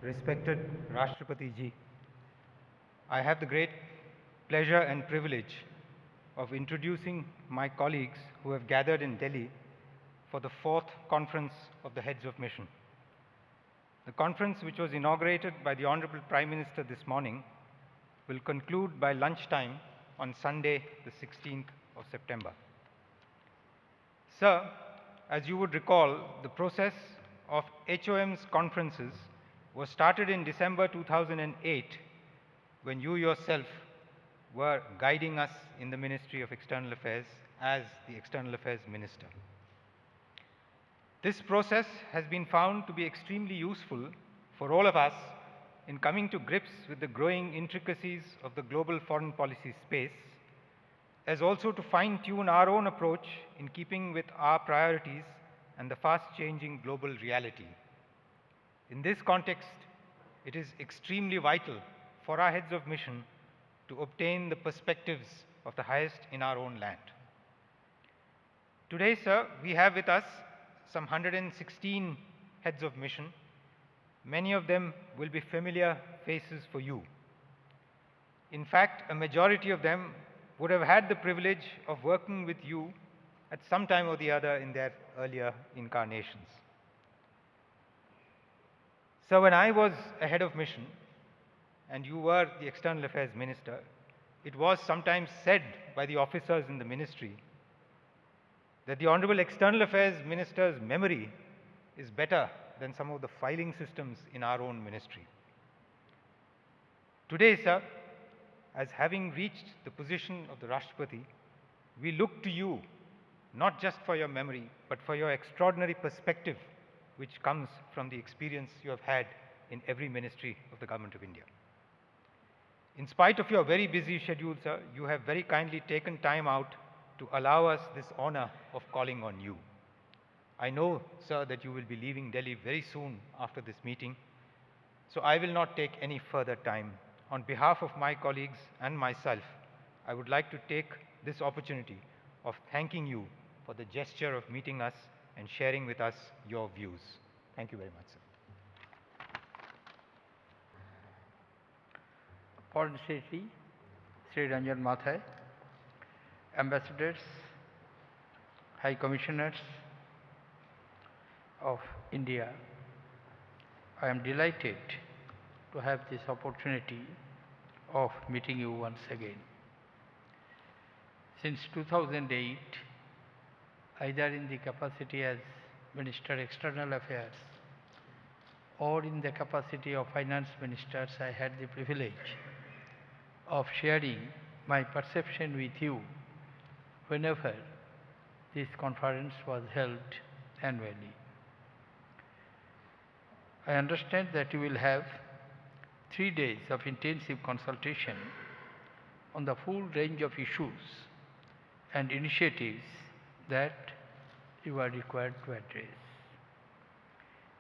respected Rashtrapati Ji, I have the great pleasure and privilege of introducing my colleagues who have gathered in Delhi for the fourth conference of the Heads of Mission. The conference, which was inaugurated by the Honorable Prime Minister this morning, will conclude by lunchtime on Sunday, the 16th of September. Sir, as you would recall, the process of HOM's conferences was started in December 2008 when you yourself were guiding us in the Ministry of External Affairs as the External Affairs Minister. This process has been found to be extremely useful for all of us in coming to grips with the growing intricacies of the global foreign policy space, as also to fine-tune our own approach in keeping with our priorities and the fast-changing global reality. In this context, it is extremely vital for our heads of mission to obtain the perspectives of the highest in our own land. Today, sir, we have with us some 116 heads of mission. Many of them will be familiar faces for you. In fact, a majority of them would have had the privilege of working with you at some time or the other in their earlier incarnations. So when I was a head of mission and you were the External Affairs Minister, it was sometimes said by the officers in the ministry that the Honorable External Affairs Minister's memory is better than some of the filing systems in our own ministry. Today, sir, as having reached the position of the Rashtrapati, we look to you not just for your memory, but for your extraordinary perspective, which comes from the experience you have had in every ministry of the Government of India. In spite of your very busy schedule, sir, you have very kindly taken time out to allow us this honor of calling on you. I know, sir, that you will be leaving Delhi very soon after this meeting, so I will not take any further time. On behalf of my colleagues and myself, I would like to take this opportunity of thanking you for the gesture of meeting us and sharing with us your views. Thank you very much, sir. Foreign Secretary Sri Ranjan Mathai, Ambassadors, High Commissioners of India, I am delighted to have this opportunity of meeting you once again. Since 2008, either in the capacity as Minister External Affairs or in the capacity of Finance Ministers, I had the privilege of sharing my perception with you whenever this conference was held annually. I understand that you will have 3 days of intensive consultation on the full range of issues and initiatives that you are required to address.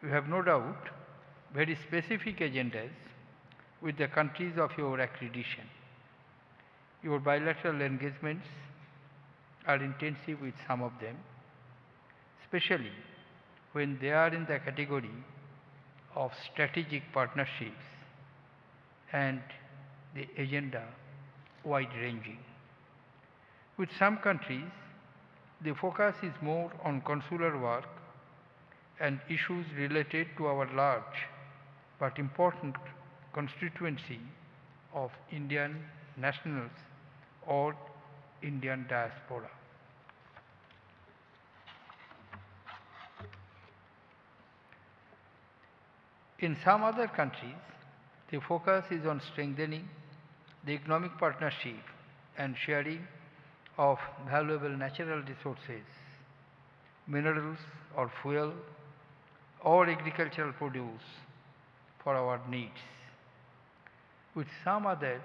You have no doubt very specific agendas with the countries of your accreditation. Your bilateral engagements are intensive with some of them, especially when they are in the category of strategic partnerships and the agenda wide-ranging. With some countries, the focus is more on consular work and issues related to our large but important constituency of Indian nationals or Indian diaspora. In some other countries, the focus is on strengthening the economic partnership and sharing of valuable natural resources, minerals or fuel or agricultural produce for our needs. With some other,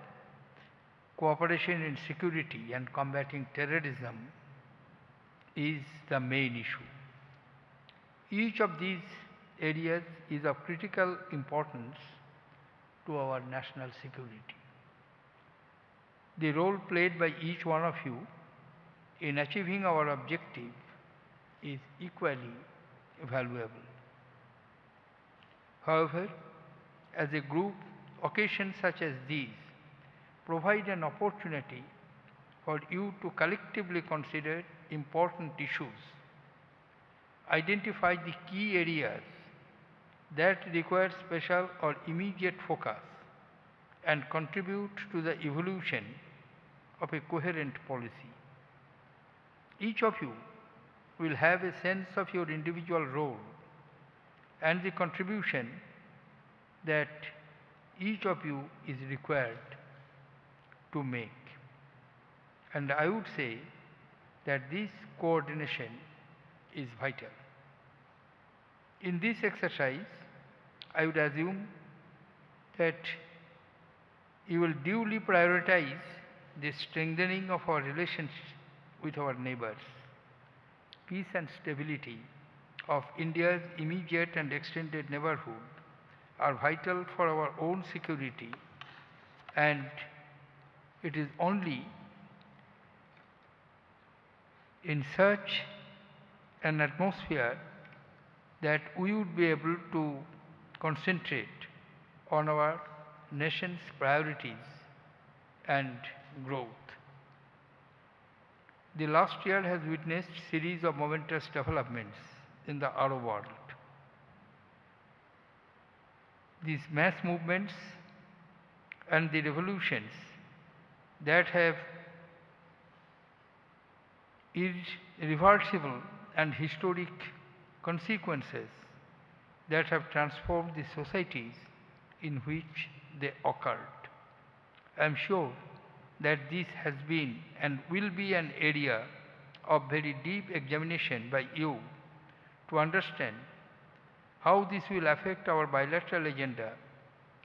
cooperation in security and combating terrorism is the main issue. Each of these areas is of critical importance to our national security. The role played by each one of you in achieving our objective is equally valuable. However, as a group, occasions such as these provide an opportunity for you to collectively consider important issues, identify the key areas that require special or immediate focus, and contribute to the evolution of a coherent policy. Each of you will have a sense of your individual role and the contribution that each of you is required to make. And I would say that this coordination is vital. In this exercise, I would assume that you will duly prioritize the strengthening of our relations with our neighbors. Peace and stability of India's immediate and extended neighborhood are vital for our own security, and it is only in such an atmosphere that we would be able to concentrate on our nation's priorities and growth. The last year has witnessed series of momentous developments in the Arab world. These mass movements and the revolutions that have irreversible and historic consequences that have transformed the societies in which they occurred. I am sure that this has been and will be an area of very deep examination by you to understand how this will affect our bilateral agenda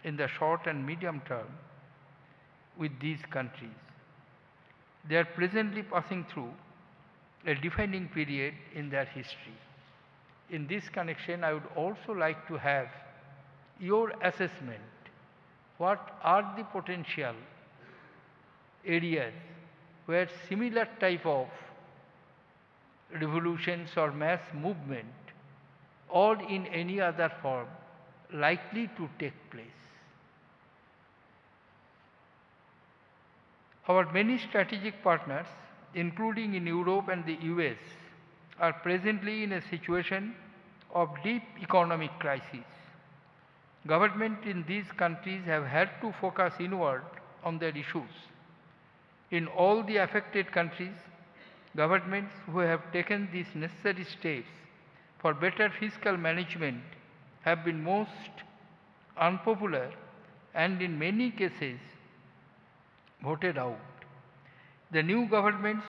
in the short and medium term with these countries. They are presently passing through a defining period in their history. In this connection, I would also like to have your assessment. What are the potential areas where similar type of revolutions or mass movement or in any other form likely to take place? Our many strategic partners, including in Europe and the US, are presently in a situation of deep economic crisis. Governments in these countries have had to focus inward on their issues. In all the affected countries, governments who have taken these necessary steps for better fiscal management have been most unpopular and in many cases voted out. The new governments